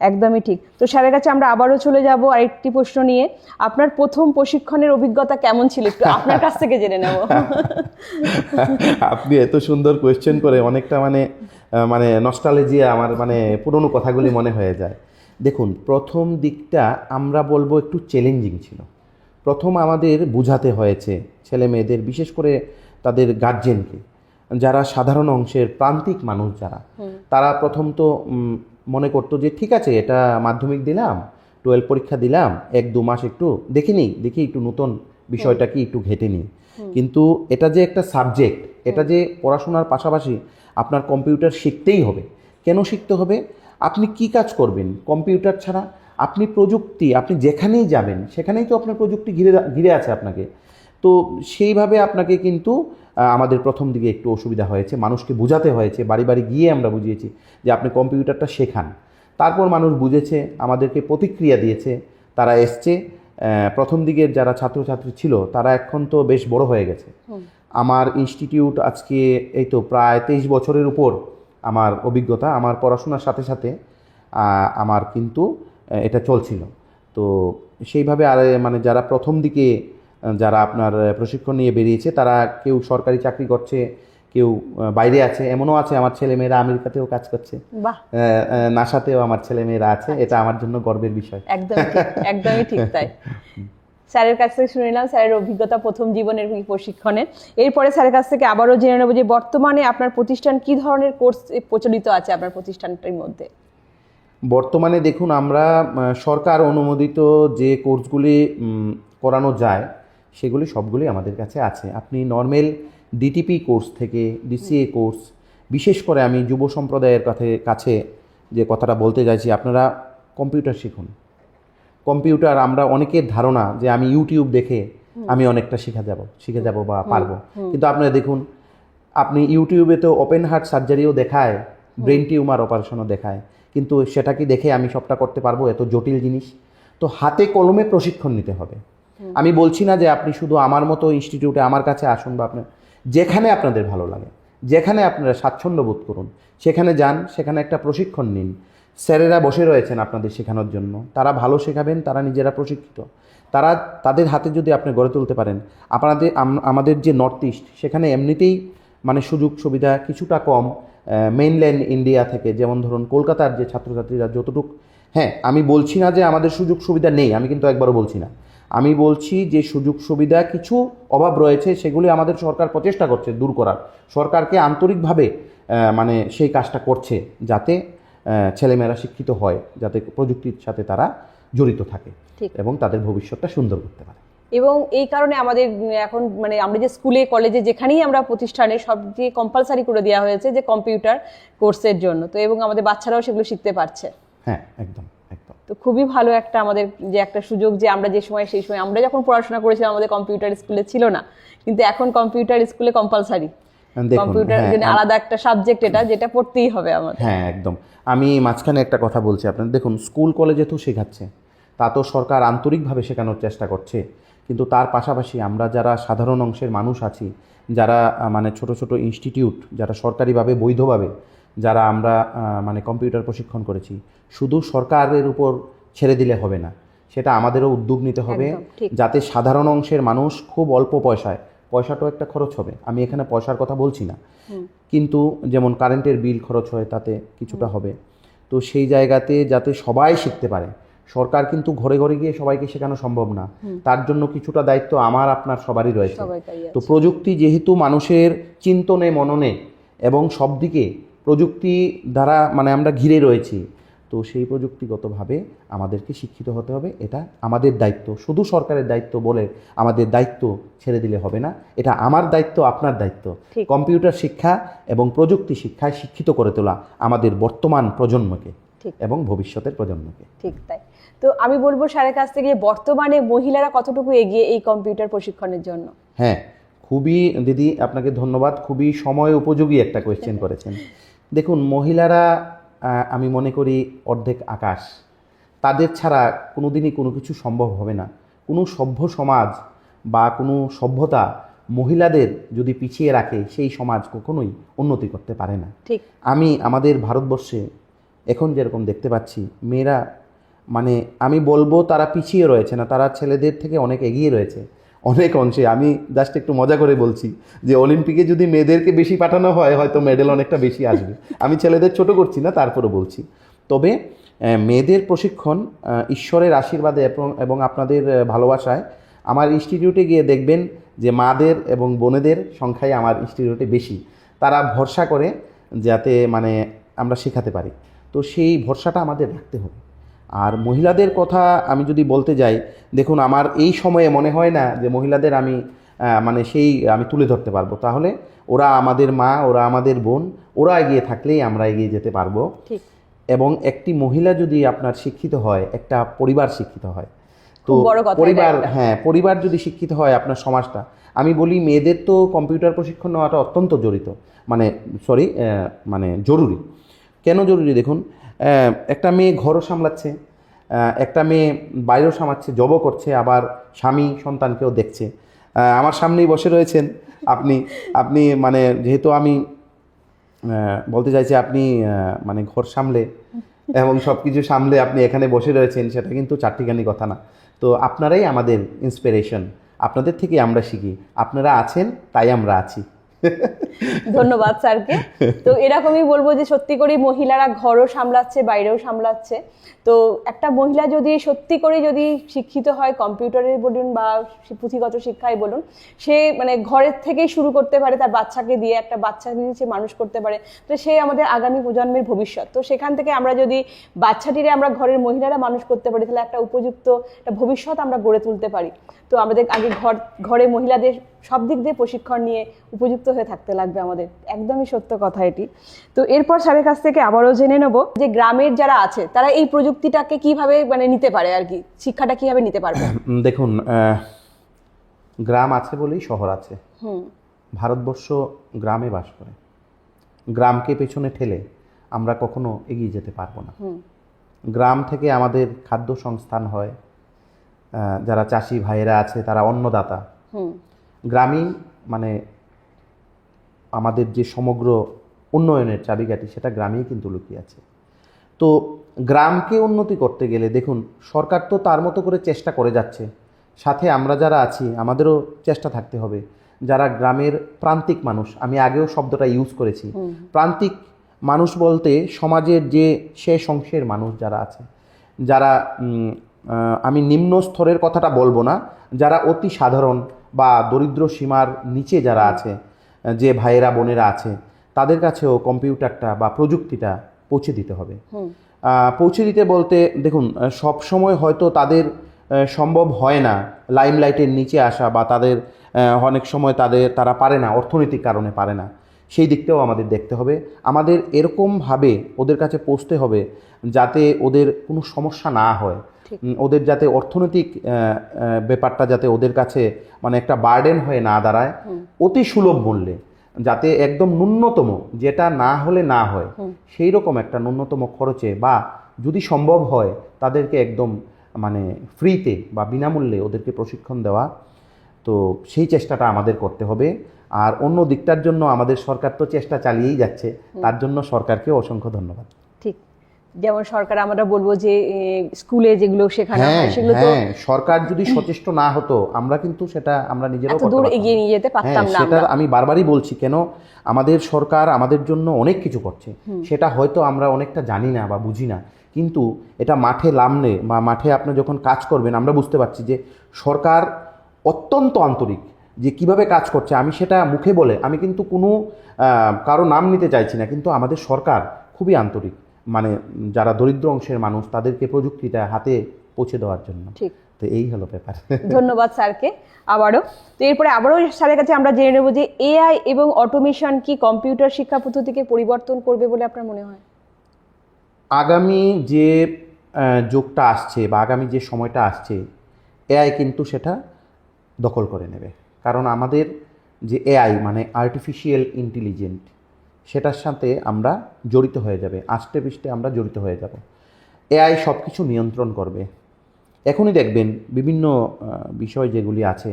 একদমই ঠিক। তো স্যারের কাছে আমরা আবারও চলে যাব আরেকটি প্রশ্ন নিয়ে। আপনার প্রথম প্রশিক্ষণের অভিজ্ঞতা কেমন ছিল, একটু আপনার কাছ থেকে জেনে নেব। আপনি এত সুন্দর কোয়েশ্চেন করে অনেকটা মানে নস্টালজিয়া, আমার মানে পুরনো কথাগুলি মনে হয়ে যায়। দেখুন, প্রথম দিকটা আমরা বলবো একটু চ্যালেঞ্জিং ছিল। প্রথম আমাদের বুঝাতে হয়েছে ছেলে মেয়েদের, বিশেষ করে তাদের গার্জেনকে, যারা সাধারণ অংশের প্রান্তিক মানুষ যারা, তারা প্রথম তো মনে করতো যে ঠিক আছে, এটা মাধ্যমিক দিলাম, 12 পরীক্ষা দিলাম, 1-2 মাস একটু দেখি একটু নতুন বিষয়টা কি একটু ঘেটে নিই। কিন্তু এটা যে একটা সাবজেক্ট, এটা যে পড়াশোনার পাশাপাশি আপনার কম্পিউটার শিখতেই হবে। কেন শিখতে হবে? আপনি কি কাজ করবেন কম্পিউটার ছাড়া? আপনি প্রযুক্তি, আপনি যেখানেই যাবেন সেখানেই তো আপনার প্রযুক্তি ঘিরে আছে আপনাকে। তো সেইভাবে আপনাকে কিন্তু আমাদের প্রথম দিকে একটু অসুবিধা হয়েছে, মানুষকে বোঝাতে হয়েছে, বাড়ি বাড়ি গিয়ে আমরা বুঝিয়েছি যে আপনি কম্পিউটারটা শেখান। তারপর মানুষ বুঝেছে, আমাদেরকে প্রতিক্রিয়া দিয়েছে, তারা এসছে। প্রথম দিকের যারা ছাত্রছাত্রী ছিল তারা এখন তো বেশ বড় হয়ে গেছে। আমার ইনস্টিটিউট আজকে এই তো প্রায় 23 বছরের উপর আমার অভিজ্ঞতা, আমার পড়াশোনার সাথে সাথে আমার কিন্তু এটা চলছিল। তো সেইভাবে আর মানে যারা প্রথম দিকে যারা আপনার প্রশিক্ষণ নিয়ে বেরিয়েছে তারা কেউ সরকারি চাকরি করছে, কেউ বাইরে আছে, এমনও আছে আমার ছেলেমেয়েরা আমেরিকাতেও কাজ করছে, বাহ, নাসাতেও আমার ছেলেমেয়েরা আছে। এটা আমার জন্য গর্বের বিষয়। একদমই ঠিক তাই। স্যারের কাছ থেকে শুনে নিলাম স্যারের অভিজ্ঞতা প্রথম জীবনের প্রশিক্ষণের। এরপরে স্যারের কাছ থেকে আবারও জেনে নেব যে বর্তমানে আপনার প্রতিষ্ঠান কি ধরনের কোর্স প্রচলিত আছে আপনার প্রতিষ্ঠানটির মধ্যে। বর্তমানে দেখুন, আমরা সরকার অনুমোদিত যে কোর্সগুলি করানো যায় সেগুলি সবগুলি আমাদের কাছে আছে। আপনি নর্মাল ডিটিপি কোর্স থেকে ডিসিএ কোর্স, বিশেষ করে আমি যুব সম্প্রদায়ের কাছে যে কথাটা বলতে চাইছি, আপনারা কম্পিউটার শিখুন। কম্পিউটার আমরা অনেকের ধারণা যে আমি ইউটিউব দেখে আমি অনেকটা শিখে যাব বা পারবো, কিন্তু আপনারা দেখুন, আপনি ইউটিউবে তো ওপেন হার্ট সার্জারিও দেখায়, ব্রেন টিউমার অপারেশনও দেখায়, কিন্তু সেটা কি দেখে আমি সবটা করতে পারবো? এত জটিল জিনিস। তো হাতে কলমে প্রশিক্ষণ নিতে হবে। আমি বলছি না যে আপনি শুধু আমার মতো ইনস্টিটিউটে আমার কাছে আসুন, বা আপনার যেখানে আপনাদের ভালো লাগে, যেখানে আপনারা স্বাচ্ছন্দ্য বোধ করুন সেখানে যান, সেখানে একটা প্রশিক্ষণ নিন। স্যারেরা বসে রয়েছেন আপনাদের শেখানোর জন্য, তারা ভালো শেখাবেন, তারা নিজেরা প্রশিক্ষিত। তাদের হাতে যদি আপনি গড়ে তুলতে পারেন, আমাদের যে নর্থ ইস্ট সেখানে এমনিতেই মানে সুযোগ সুবিধা কিছুটা কম মেইনল্যান্ড ইন্ডিয়া থেকে, যেমন ধরুন কলকাতার যে ছাত্রছাত্রীরা যতটুকু, হ্যাঁ আমি বলছি না যে আমাদের সুযোগ সুবিধা নেই, আমি কিন্তু একবারও বলছি না, আমি বলছি যে সুযোগ সুবিধা কিছু অভাব রয়েছে, সেগুলি আমাদের সরকার প্রচেষ্টা করছে দূর করার। সরকারকে আন্তরিকভাবে মানে সেই কাজটা করছে, যাতে ছেলেমেয়েরা শিক্ষিত হয়, যাতে প্রযুক্তির সাথে তারা জড়িত থাকে এবং তাদের ভবিষ্যৎটা সুন্দর করতে পারে। এবং এই কারণে আমাদের এখন মানে আমরা যে স্কুলে কলেজে যেখানেই আমরা প্রতিষ্ঠানে সবচেয়ে কম্পালসারি করে দেওয়া হয়েছে যে কম্পিউটার কোর্সের জন্য, তো এবং আমাদের বাচ্চারাও সেগুলো শিখতে পারছে। হ্যাঁ, একদম একদম। তো খুবই ভালো একটা আমাদের যে একটা সুযোগ, যে আমরা যে সময় সেই সময় আমরা যখন পড়াশোনা করেছিলাম আমাদের কম্পিউটার স্কুলে ছিল না, কিন্তু এখন কম্পিউটার স্কুলে কম্পালসারি, কম্পিউটার আলাদা একটা সাবজেক্ট, এটা যেটা পড়তেই হবে আমাদের। হ্যাঁ একদম। আমি মাঝখানে একটা কথা বলছি আপনার, দেখুন স্কুল কলেজে তো শেখাচ্ছে, তা তো সরকার আন্তরিকভাবে শেখানোর চেষ্টা করছে, কিন্তু তার পাশাপাশি আমরা যারা সাধারণ অংশের মানুষ আছি, যারা মানে ছোট ছোট ইনস্টিটিউট, যারা সরকারিভাবে বৈধভাবে যারা আমরা মানে কম্পিউটার প্রশিক্ষণ করেছি, শুধু সরকারের উপর ছেড়ে দিলে হবে না, সেটা আমাদেরও উদ্যোগ নিতে হবে, যাতে সাধারণ অংশের মানুষ খুব অল্প পয়সাটাও একটা খরচ হবে, আমি এখানে পয়সার কথা বলছি না, কিন্তু যেমন কারেন্টের বিল খরচ হয় তাতে কিছুটা হবে। তো সেই জায়গাতে যাতে সবাই শিখতে পারে, সরকার কিন্তু ঘরে ঘরে গিয়ে সবাইকে শেখানো সম্ভব না, তার জন্য কিছুটা দায়িত্ব আমার আপনার সবারই রয়েছে। তো প্রযুক্তি যেহেতু মানুষের চিন্তনে মননে এবং সব দিকে প্রযুক্তি দ্বারা মানে আমরা ঘিরে রয়েছি, তো সেই প্রযুক্তিগতভাবে আমাদেরকে শিক্ষিত হতে হবে, এটা আমাদের দায়িত্ব। শুধু সরকারের দায়িত্ব বলে আমাদের দায়িত্ব ছেড়ে দিলে হবে না, এটা আমার দায়িত্ব, আপনার দায়িত্ব। কম্পিউটার শিক্ষা এবং প্রযুক্তি শিক্ষায় শিক্ষিত করে তোলা আমাদের বর্তমান প্রজন্মকে এবং ভবিষ্যতের প্রজন্মকে। ঠিক তাই। তো আমি বলবো স্যারের কাছ থেকে, বর্তমানে মহিলারা কতটুকু এগিয়ে এই কম্পিউটার প্রশিক্ষণের জন্য? হ্যাঁ, খুবই দিদি আপনাকে ধন্যবাদ, খুবই সময় উপযোগী একটা কোয়েশ্চেন করেছেন। দেখুন, মহিলারা আমি মনে করি অর্ধেক আকাশ, তাদের ছাড়া কোনোদিনই কোনো কিছু সম্ভব হবে না। কোনো সভ্য সমাজ বা কোনো সভ্যতা মহিলাদের যদি পিছিয়ে রাখে, সেই সমাজ কখনোই উন্নতি করতে পারে না। ঠিক। আমি আমাদের ভারতবর্ষে এখন যেরকম দেখতে পাচ্ছি, মেয়েরা মানে আমি বলবো তারা পিছিয়ে রয়েছে না, তারা ছেলেদের থেকে অনেক এগিয়ে রয়েছে অনেক অংশে। আমি জাস্ট একটু মজা করে বলছি যে অলিম্পিকে যদি মেয়েদেরকে বেশি পাঠানো হয়, হয়তো মেডেল অনেকটা বেশি আসবে। আমি ছেলেদের ছোট করছি না, তারপরে বলছি। তবে মেয়েদের প্রশিক্ষণ ঈশ্বরের আশীর্বাদে এবং আপনাদের ভালোবাসায় আমার ইনস্টিটিউটে গিয়ে দেখবেন যে মাদের এবং বোনেদের সংখ্যাই আমার ইনস্টিটিউটে বেশি। তারা ভরসা করে যাতে মানে আমরা শেখাতে পারি, তো সেই ভরসাটা আমাদের রাখতে হবে। আর মহিলাদের কথা আমি যদি বলতে যাই, দেখুন আমার এই সময়ে মনে হয় না যে মহিলাদের আমি মানে আমি তুলে ধরতে পারবো। তাহলে ওরা আমাদের মা, ওরা আমাদের বোন, ওরা এগিয়ে থাকলেই আমরা এগিয়ে যেতে পারবো। এবং একটি মহিলা যদি আপনার শিক্ষিত হয়, একটা পরিবার শিক্ষিত হয়, তো খুব বড় কথা এটা পরিবার, একটা। হ্যাঁ, পরিবার যদি শিক্ষিত হয়, আপনার সমাজটা, আমি বলি মেয়েদের তো কম্পিউটার প্রশিক্ষণ নেওয়াটা অত্যন্ত জড়িত, মানে সরি, মানে জরুরি। কেন জরুরি দেখুন, একটা মেয়ে ঘরও সামলাচ্ছে, একটা মেয়ে বাইরেও সামলাচ্ছে, জবও করছে, আবার স্বামী সন্তানকেও দেখছে। আমার সামনেই বসে রয়েছেন আপনি। আপনি মানে যেহেতু আমি বলতে চাইছি, আপনি মানে ঘর সামলে এবং সব কিছু সামলে আপনি এখানে বসে রয়েছেন, সেটা কিন্তু চারটিখানি কথা না। তো আপনারাই আমাদের ইন্সপিরেশন, আপনাদের থেকে আমরা শিখি, আপনারা আছেন তাই আমরা আছি। ধন্যবাদ স্যারকে। তো এরকমই বলবো যে সত্যি করে মহিলারা ঘরও সামলাচ্ছে, বাইরেও সামলাচ্ছে। তো একটা মহিলা যদি সত্যি করে যদি শিক্ষিত হয়, কম্পিউটারে বলুন বা পুঁথিগত শিক্ষায় বলুন, সে মানে ঘরের থেকেই শুরু করতে পারে, তার বাচ্চাকে দিয়ে একটা বাচ্চা নিয়ে সে মানুষ করতে পারে, তো সে আমাদের আগামী প্রজন্মের ভবিষ্যৎ। তো সেখান থেকে আমরা যদি বাচ্চাটিরে আমরা ঘরের মহিলারা মানুষ করতে পারি, তাহলে একটা উপযুক্ত একটা ভবিষ্যৎ আমরা গড়ে তুলতে পারি। তো আমাদের আগে ঘরে মহিলাদের সব দিক দিয়ে প্রশিক্ষণ নিয়ে উপযুক্ত হয়ে থাকতে লাগবে আমাদের, একদমই সত্য কথা এটি। তো এরপর স্যারের কাছ থেকে আবারও জেনে নেব যে গ্রামের যারা আছে তারা এই প্রযুক্তিটাকে কিভাবে মানে নিতে পারে আর কি, শিক্ষাটা কিভাবে নিতে পারবে। দেখুন, গ্রাম আছে বলেই শহর আছে। ভারতবর্ষ গ্রামে বাস করে, গ্রামকে পেছনে ঠেলে আমরা কখনো এগিয়ে যেতে পারবো না। গ্রাম থেকে আমাদের খাদ্য সংস্থান হয়, যারা চাষি ভাইয়েরা আছে তারা অন্নদাতা। গ্রামই মানে আমাদের যে সমগ্র উন্নয়নের চাবিকাঠি, সেটা গ্রামেই কিন্তু লুকিয়ে আছে। তো গ্রামকে উন্নতি করতে গেলে দেখুন, সরকার তো তার মতো করে চেষ্টা করে যাচ্ছে, সাথে আমরা যারা আছি আমাদেরও চেষ্টা থাকতে হবে। যারা গ্রামের প্রান্তিক মানুষ, আমি আগেও শব্দটা ইউজ করেছি, প্রান্তিক মানুষ বলতে সমাজের যে শেষ অংশের মানুষ যারা আছে, যারা আমি নিম্ন স্তরের কথাটা বলবো না, যারা অতি সাধারণ বা দরিদ্র সীমার নিচে যারা আছে, যে ভাইয়েরা বোনেরা আছে, তাদের কাছেও কম্পিউটারটা বা প্রযুক্তিটা পৌঁছে দিতে হবে। পৌঁছে দিতে বলতে দেখুন, সব সময় হয়তো তাদের সম্ভব হয় না লাইমলাইটের নিচে আসা, বা তাদের অনেক সময় তারা পারে না, অর্থনৈতিক কারণে পারে না। সেই দিকটাও আমাদের দেখতে হবে। আমাদের এরকমভাবে ওদের কাছে পৌঁছতে হবে যাতে ওদের কোনো সমস্যা না হয়, ওদের যাতে অর্থনৈতিক ব্যাপারটা যাতে ওদের কাছে মানে একটা বার্ডেন হয়ে না দাঁড়ায়, অতি সুলভ মূল্যে, যাতে একদম ন্যূনতম, যেটা না হলে না হয় সেই রকম একটা ন্যূনতম খরচে, বা যদি সম্ভব হয় তাদেরকে একদম মানে ফ্রিতে বা বিনামূল্যে ওদেরকে প্রশিক্ষণ দেওয়া। তো সেই চেষ্টাটা আমাদের করতে হবে। আর অন্য দিকটার জন্য আমাদের সরকার তো চেষ্টা চালিয়েই যাচ্ছে, তার জন্য সরকারকে অসংখ্য ধন্যবাদ। ঠিক, যেমন সরকার আমরা বলবো যে স্কুলে যেগুলো শেখানো হয় সেগুলো তো সরকার যদি সচেষ্ট না হতো, আমরা কিন্তু সেটা আমরা নিজেরাও করতে দূর পারতাম এগিয়ে নিয়ে যেতে পারতাম না। সেটা আমি বারবারই বলছি, কেন আমাদের সরকার আমাদের জন্য অনেক কিছু করছে, সেটা হয়তো আমরা অনেকটা জানি না বা বুঝি না, কিন্তু এটা মাঠে নামলে বা মাঠে আপনি যখন কাজ করবেন আমরা বুঝতে পারছি যে সরকার অত্যন্ত আন্তরিক, যে কিভাবে কাজ করছে। আমি সেটা মুখে বলে, আমি কিন্তু কোনো কারো নাম নিতে চাইছি না, কিন্তু আমাদের সরকার খুবই আন্তরিক, মানে যারা দরিদ্র অংশের মানুষ তাদেরকে প্রযুক্তিটা হাতে পৌঁছে দেওয়ার জন্য। ঠিক, তো এই হলো ব্যাপার। ধন্যবাদ স্যারকে আবারও। তো এরপরে আবারও স্যারের কাছে আমরা জেনে নেব যে এআই এবং অটোমেশন কি কম্পিউটার শিক্ষা পদ্ধতিকে পরিবর্তন করবে বলে আপনার মনে হয়? আগামী যে যুগটা আসছে বা আগামী যে সময়টা আসছে, এআই কিন্তু সেটা দখল করে নেবে। কারণ আমাদের যে এআই মানে আর্টিফিশিয়াল ইন্টেলিজেন্ট, সেটার সাথে আমরা জড়িত হয়ে যাবে, আষ্টে পৃষ্ঠে আমরা জড়িত হয়ে যাব। এআই সব কিছু নিয়ন্ত্রণ করবে। এখনই দেখবেন বিভিন্ন বিষয় যেগুলি আছে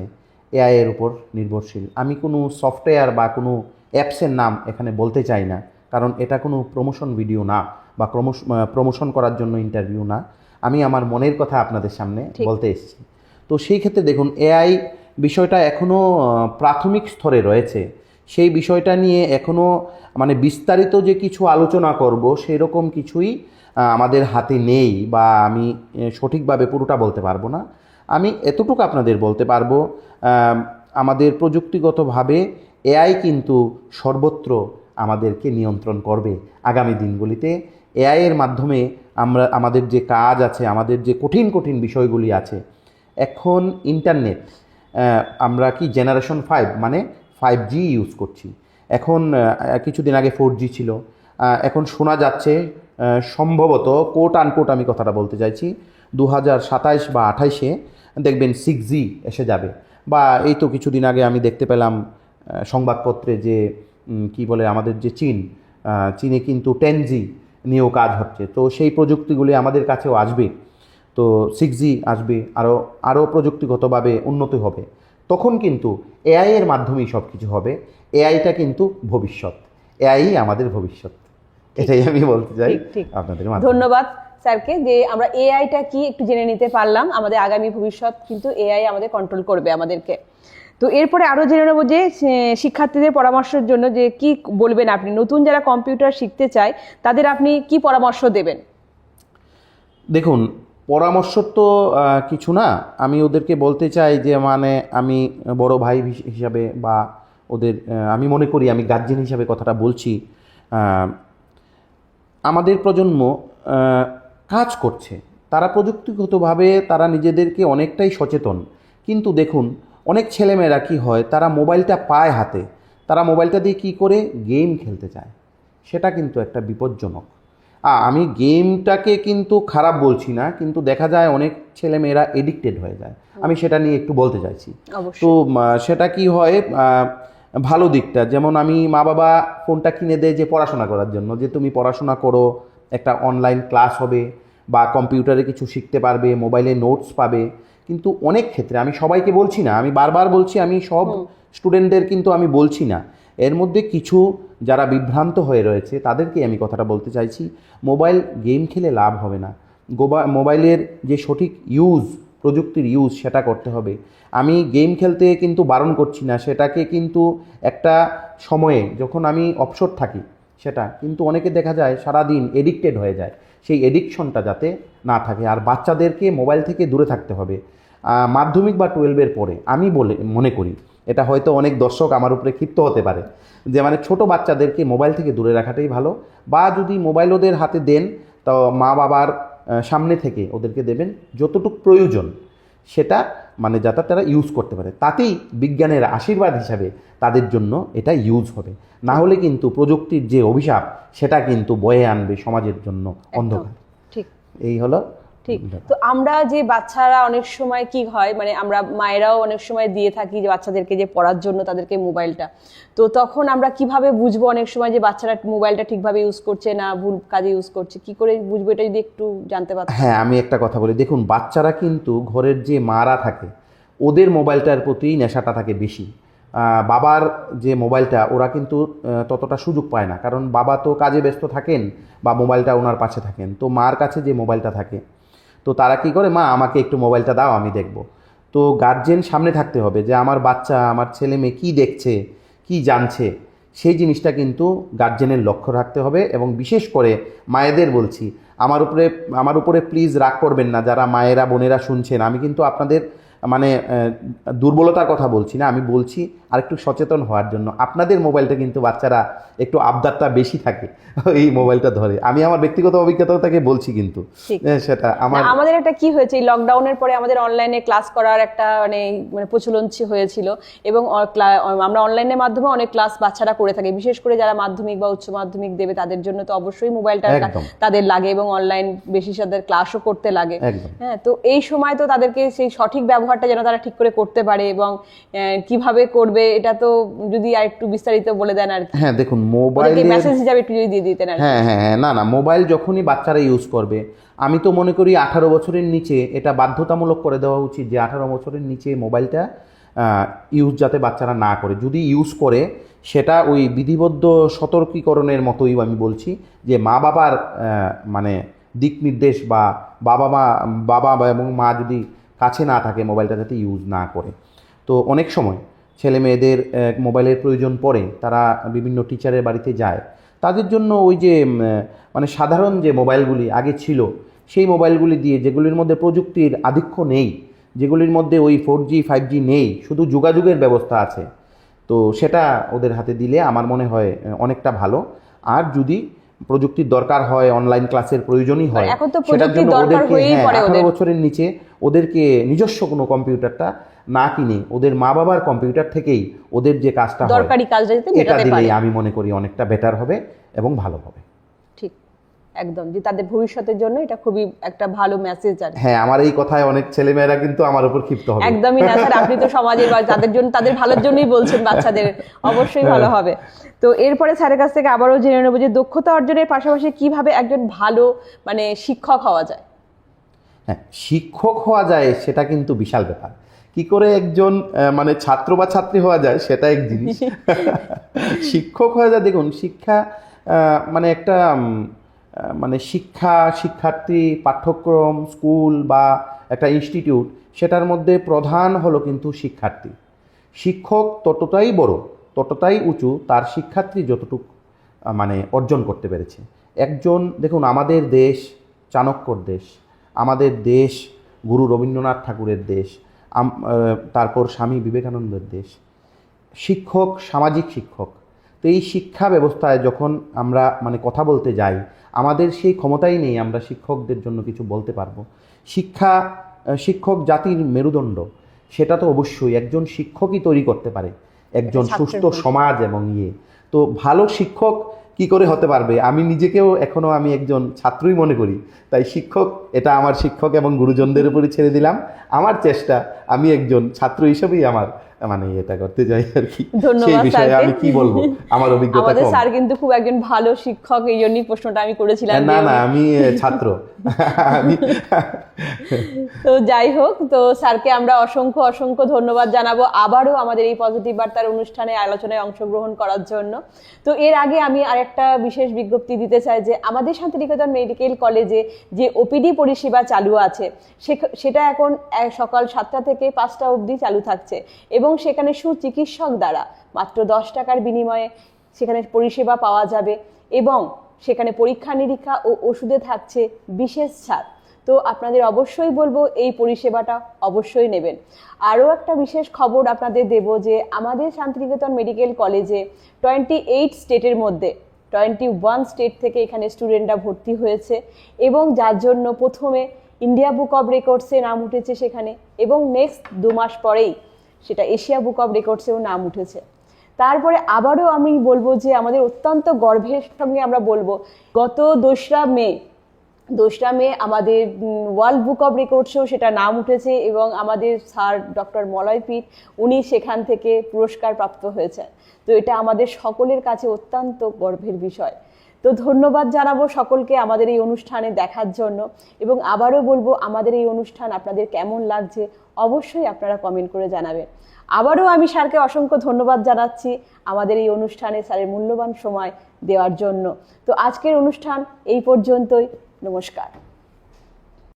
এআই এর উপর নির্ভরশীল। আমি কোনো সফটওয়্যার বা কোনো অ্যাপসের নাম এখানে বলতে চাই না, কারণ এটা কোনো প্রমোশন ভিডিও না বা প্রমোশন করার জন্য ইন্টারভিউ না। আমি আমার মনের কথা আপনাদের সামনে বলতে এসেছি। তো সেই ক্ষেত্রে দেখুন, এআই বিষয়টা এখনও প্রাথমিক স্তরে রয়েছে। সেই বিষয়টা নিয়ে এখনও মানে বিস্তারিত যে কিছু আলোচনা করব সেই রকম কিছুই আমাদের হাতে নেই, বা আমি সঠিকভাবে পুরোটা বলতে পারবো না। আমি এতটুকু আপনাদের বলতে পারবো, আমাদের প্রযুক্তিগতভাবে এআই কিন্তু সর্বত্র আমাদেরকে নিয়ন্ত্রণ করবে আগামী দিনগুলিতে। এআইয়ের মাধ্যমে আমরা আমাদের যে কাজ আছে, আমাদের যে কঠিন কঠিন বিষয়গুলি আছে, এখন ইন্টারনেট, আমরা কি জেনারেশন 5 মানে 5G ইউজ করছি। এখন কিছুদিন আগে 4G ছিল, এখন শোনা যাচ্ছে সম্ভবত কোট আনকোট আমি কথাটা বলতে চাইছি, 2027 বা 28-এ দেখবেন 6G এসে যাবে। বা এই তো কিছুদিন আগে আমি দেখতে পেলাম সংবাদপত্রে যে কি বলে আমাদের যে চীনে কিন্তু 10G নিয়েও কাজ হচ্ছে। তো সেই প্রযুক্তিগুলি আমাদের কাছেও আসবে। তো 6G আসবে, আরও প্রযুক্তিগতভাবে উন্নতি হবে। তখন কিন্তু এআই এর মাধ্যমেই সব কিছু হবে। এআইটা কিন্তু ভবিষ্যৎ, এআই আমাদের ভবিষ্যৎ, এটাই আমি বলতে চাই ঠিক। আপনাদের মাধ্যমে। ধন্যবাদ স্যারকে যে আমরা এআইটা কি একটু জেনে নিতে পারলাম। আমাদের আগামী ভবিষ্যৎ কিন্তু এআই আমাদের কন্ট্রোল করবে আমাদেরকে। তো এরপরে আরও জেনে নেবো যে শিক্ষার্থীদের পরামর্শের জন্য যে কি বলবেন আপনি, নতুন যারা কম্পিউটার শিখতে চায় তাদের আপনি কি পরামর্শ দেবেন? দেখুন, পরামর্শ তো কিছু না, আমি ওদেরকে বলতে চাই যে মানে আমি বড় ভাই হিসাবে বা ওদের আমি মনে করি আমি গার্জেন হিসাবে কথাটা বলছি। আমাদের প্রজন্ম কাজ করছে, তারা প্রযুক্তিগতভাবে তারা নিজেদেরকে অনেকটাই সচেতন। কিন্তু দেখুন, অনেক ছেলেমেয়েরা কী হয়, তারা মোবাইলটা পায় হাতে, তারা মোবাইলটা দিয়ে কী করে গেম খেলতে চায়। সেটা কিন্তু একটা বিপজ্জনক। আমি গেমটাকে কিন্তু খারাপ বলছি না, কিন্তু দেখা যায় অনেক ছেলেমেয়েরা এডিক্টেড হয়ে যায়। আমি সেটা নিয়ে একটু বলতে চাইছি। তো সেটা কি হয়, ভালো দিকটা যেমন আমি মা বাবা ফোনটা কিনে দেয় যে পড়াশোনা করার জন্য, যে তুমি পড়াশোনা করো, একটা অনলাইন ক্লাস হবে বা কম্পিউটারে কিছু শিখতে পারবে, মোবাইলে নোটস পাবে। কিন্তু অনেক ক্ষেত্রে, আমি সবাইকে বলছি না, আমি বারবার বলছি, আমি সব স্টুডেন্টদের কিন্তু আমি বলছি না, এর মধ্যে কিছু যারা বিভ্রান্ত হয়ে রয়েছে তাদেরকে আমি কথাটা বলতে চাইছি, মোবাইল গেম খেলে লাভ হবে না। মোবাইলের যে সঠিক ইউজ, প্রযুক্তির ইউজ, সেটা করতে হবে। আমি গেম খেলতে কিন্তু বারণ করছি না, সেটাকে কিন্তু একটা সময়ে যখন আমি অবসর থাকি সেটা কিন্তু অনেকে দেখা যায় সারাদিন এডিক্টেড হয়ে যায়, সেই এডিকশনটা যাতে না থাকে। আর বাচ্চাদেরকে মোবাইল থেকে দূরে থাকতে হবে মাধ্যমিক বা 12-এর পরে। আমি মনে করি, এটা হয়তো অনেক দর্শক আমার উপরে ক্ষিপ্ত হতে পারে, যে মানে ছোট বাচ্চাদেরকে মোবাইল থেকে দূরে রাখাটাই ভালো। বা যদি মোবাইল ওদের হাতে দেন, তো মা বাবার সামনে থেকে ওদেরকে দেবেন যতটুকু প্রয়োজন, সেটা মানে যাতে তারা ইউজ করতে পারে। তাতেই বিজ্ঞানের আশীর্বাদ হিসাবে তাদের জন্য এটা ইউজ হবে। না হলে কিন্তু প্রযুক্তির যে অভিশাপ, সেটা কিন্তু বয়ে আনবে সমাজের জন্য অন্ধকার। ঠিক, এই হলো ঠিক। তো আমরা যে বাচ্চারা অনেক সময় কি হয়, মানে আমরা মায়েরাও অনেক সময় দিয়ে থাকি যে বাচ্চাদেরকে যে পড়ার জন্য তাদেরকে মোবাইলটা, তো তখন আমরা কিভাবে বুঝবো অনেক সময় যে বাচ্চারা মোবাইলটা ঠিকভাবে ইউজ করছে না ভুল কাজে ইউজ করছে, কি করে বুঝবো এটা যদি একটু জানতে পারতাম। হ্যাঁ, আমি একটা কথা বলি, দেখুন বাচ্চারা কিন্তু ঘরের যে মারা থাকে ওদের মোবাইলটার প্রতি নেশাটা থাকে বেশি। বাবার যে মোবাইলটা, ওরা কিন্তু ততটা সুযোগ পায় না, কারণ বাবা তো কাজে ব্যস্ত থাকেন বা মোবাইলটা ওনার পাশে থাকেন। তো মার কাছে যে মোবাইলটা থাকে, তো তারা কী করে, মা আমাকে একটু মোবাইলটা দাও, আমি দেখব। তো গার্জেন সামনে থাকতে হবে যে আমার বাচ্চা, আমার ছেলে মেয়ে কী দেখছে, কী জানছে, সেই জিনিসটা কিন্তু গার্জেনের লক্ষ্য রাখতে হবে। এবং বিশেষ করে মায়েদের বলছি, আমার উপরে প্লিজ রাগ করবেন না যারা মায়েরা বোনেরা শুনছেন। আমি কিন্তু আপনাদের মানে দুর্বলতার কথা বলছি না, আমি বলছি আরেকটু সচেতন হওয়ার জন্য। আপনাদের মোবাইলটা কিন্তু বাচ্চারা একটু আবদারটা বেশি থাকে, এই মোবাইলটা ধরে। আমি আমার ব্যক্তিগত অভিজ্ঞতা থেকে বলছি, কিন্তু সেটা আমাদের একটা কি হয়েছে, এই লকডাউনের পরে আমাদের অনলাইনে ক্লাস করার একটা মানে প্রচলন হয়েছিল, এবং আমরা অনলাইনের মাধ্যমে অনেক ক্লাস বাচ্চারা করে থাকে। বিশেষ করে যারা মাধ্যমিক বা উচ্চ মাধ্যমিক দেবে তাদের জন্য তো অবশ্যই মোবাইলটা তাদের লাগে, এবং অনলাইন বেশি তাদের ক্লাসও করতে লাগে। হ্যাঁ, তো এই সময় তো তাদেরকে সেই সঠিক ব্যবহারটা যেন তারা ঠিক করে করতে পারে, এবং কিভাবে করবে এটা তো যদি আর একটু বিস্তারিত বলে দেন আর কি। হ্যাঁ, দেখুন মোবাইলের মেসেজ হিসাবে একটু যদি দিয়ে দিতেন আর কি। হ্যাঁ, না, মোবাইল যখনই বাচ্চারা ইউজ করবে, আমি তো মনে করি 18 বছরের নিচে এটা বাধ্যতামূলক করে দেওয়া উচিত যে 18 বছরের নিচে মোবাইলটা ইউজ যাতে বাচ্চারা না করে। যদি ইউজ করে, সেটা ওই বিধিবদ্ধ সতর্কীকরণের মতোই আমি বলছি, যে মা বাবার মানে দিক নির্দেশ, বা বাবা এবং মা যদি কাছে না থাকে, মোবাইলটা যাতে ইউজ না করে। তো অনেক সময় ছেলে মেয়েদের মোবাইলের প্রয়োজন পড়ে, তারা বিভিন্ন টিচারের বাড়িতে যায়, তাদের জন্য ওই যে মানে সাধারণ যে মোবাইলগুলি আগে ছিল, সেই মোবাইলগুলি দিয়ে, যেগুলির মধ্যে প্রযুক্তির আধিক্য নেই, যেগুলির মধ্যে ওই 4G 5G নেই, শুধু যোগাযোগের ব্যবস্থা আছে, তো সেটা ওদের হাতে দিলে আমার মনে হয় অনেকটা ভালো। আর যদি প্রযুক্তির দরকার হয়, অনলাইন ক্লাসের প্রয়োজনই হয়, সেটার জন্য ওদেরকে 18 বছরের নিচে ওদেরকে নিজস্ব কোনো কম্পিউটারটা না কিনে ওদের মা বাবার কম্পিউটার থেকেই ওদের যে কাজটা হয়, দরকারি কাজটা এটা দিলেই আমি মনে করি অনেকটা বেটার হবে এবং ভালো হবে। ঠিক। একদম, যে তাদের ভবিষ্যতের জন্য এটা খুবই একটা ভালো মেসেজ আর কি। হ্যাঁ, আমার এই কথায় অনেক ছেলেমেয়েরা কিন্তু আমার উপর ক্ষিপ্ত হবে। একদমই না স্যার, আপনি তো সমাজের বা তাদের জন্য, তাদের ভালোর জন্যই বলছেন, বাচ্চাদের অবশ্যই ভালো হবে। তো এরপরে স্যারের কাছ থেকে আবারও জেনে নেবো যে দক্ষতা অর্জনের পাশাপাশি কিভাবে একজন ভালো মানে শিক্ষক হওয়া যায়। হ্যাঁ, শিক্ষক হওয়া যায় সেটা কিন্তু বিশাল ব্যাপার। কি করে একজন মানে ছাত্র বা ছাত্রী হওয়া যায় সেটা এক জিনিস, শিক্ষক হওয়া যায়, দেখুন শিক্ষা মানে একটা মানে শিক্ষার্থী, পাঠ্যক্রম, স্কুল বা একটা ইনস্টিটিউট, সেটার মধ্যে প্রধান হলো কিন্তু শিক্ষার্থী। শিক্ষক ততটাই বড়, ততটাই উঁচু তার শিক্ষার্থী যতটুকু মানে অর্জন করতে পেরেছে। একজন, দেখুন আমাদের দেশ চাণক্যর দেশ, আমাদের দেশ গুরু রবীন্দ্রনাথ ঠাকুরের দেশ, তারপর স্বামী বিবেকানন্দের দেশ। শিক্ষক সামাজিক শিক্ষক। তো এই শিক্ষা ব্যবস্থায় যখন আমরা মানে কথা বলতে যাই, আমাদের সেই ক্ষমতাই নেই আমরা শিক্ষকদের জন্য কিছু বলতে পারবো। শিক্ষক জাতির মেরুদণ্ড, সেটা তো অবশ্যই একজন শিক্ষকই তৈরি করতে পারে একজন সুস্থ সমাজ এবং তো ভালো শিক্ষক কি করে হতে পারবে? আমি নিজেকেও এখনো আমি একজন ছাত্রই মনে করি, তাই শিক্ষক এটা আমার শিক্ষক এবং গুরুজনদের উপরই ছেড়ে দিলাম। আমার চেষ্টা, আমি একজন ছাত্র হিসেবেই আমার মানে এটা করতে যাই আর কি। সেই বিষয়ে আমি কি বলবো, আমার অভিজ্ঞতা আমাদের কম। স্যার কিন্তু খুব একজন ভালো শিক্ষক, এই জন্যই প্রশ্নটা আমি করেছিলাম। না না, আমি ছাত্র। আমি তো যাই হোক, তো স্যারকে আমরা অসংখ্য অসংখ্য ধন্যবাদ জানাবো আবারও আমাদের এই পজিটিভ বার্তার অনুষ্ঠানে আলোচনায় অংশগ্রহণ করার জন্য। তো এর আগে আমি আরেকটা বিশেষ বিজ্ঞপ্তি দিতে চাই যে আমাদের শান্তিনিকেতন মেডিকেল কলেজে যে ওপিডি পরিষেবা চালু আছে সেটা এখন সকাল 7টা থেকে 5টা অবধি চালু থাকছে, এবং সেখানে সুচিকিৎসক দ্বারা মাত্র 10 টাকার বিনিময়ে সেখানে পরিষেবা পাওয়া যাবে, এবং সেখানে পরীক্ষা নিরীক্ষা ও ওষুধে থাকছে বিশেষ ছাড়। তো আপনাদের অবশ্যই বলবো এই পরিষেবাটা অবশ্যই নেবেন। আরও একটা বিশেষ খবর আপনাদের দেব যে আমাদের শান্তিনিকেতন মেডিকেল কলেজে 28 স্টেটের মধ্যে 21 স্টেট থেকে এখানে স্টুডেন্টরা ভর্তি হয়েছে, এবং যার জন্য প্রথমে ইন্ডিয়া বুক অব রেকর্ডসে নাম উঠেছে সেখানে, এবং নেক্সট 2 মাস পরেই সেটা এশিয়া বুক অব রেকর্ডসেও নাম উঠেছে। তারপরে আবারও আমি বলবো যে আমাদের অত্যন্ত গর্বের সঙ্গে আমরা বলবো গত 2রা মে আমাদের ওয়ার্ল্ড বুক অব রেকর্ডসেও সেটা নাম উঠেছে, এবং আমাদের স্যার ডক্টর মলয় পিট উনি সেখান থেকে পুরস্কার প্রাপ্ত হয়েছেন। তো এটা আমাদের সকলের কাছে অত্যন্ত গর্বের বিষয়। তো ধন্যবাদ জানাবো সকলকে আমাদের এই অনুষ্ঠানে দেখার জন্য, এবং আবারও বলবো আমাদের এই অনুষ্ঠান আপনাদের কেমন লাগছে অবশ্যই আপনারা কমেন্ট করে জানাবেন। আবারও আমি স্যারকে অসংখ্য ধন্যবাদ জানাচ্ছি আমাদের এই অনুষ্ঠানে স্যারের মূল্যবান সময় দেওয়ার জন্য। তো আজকের অনুষ্ঠান এই পর্যন্তই। নমস্কার।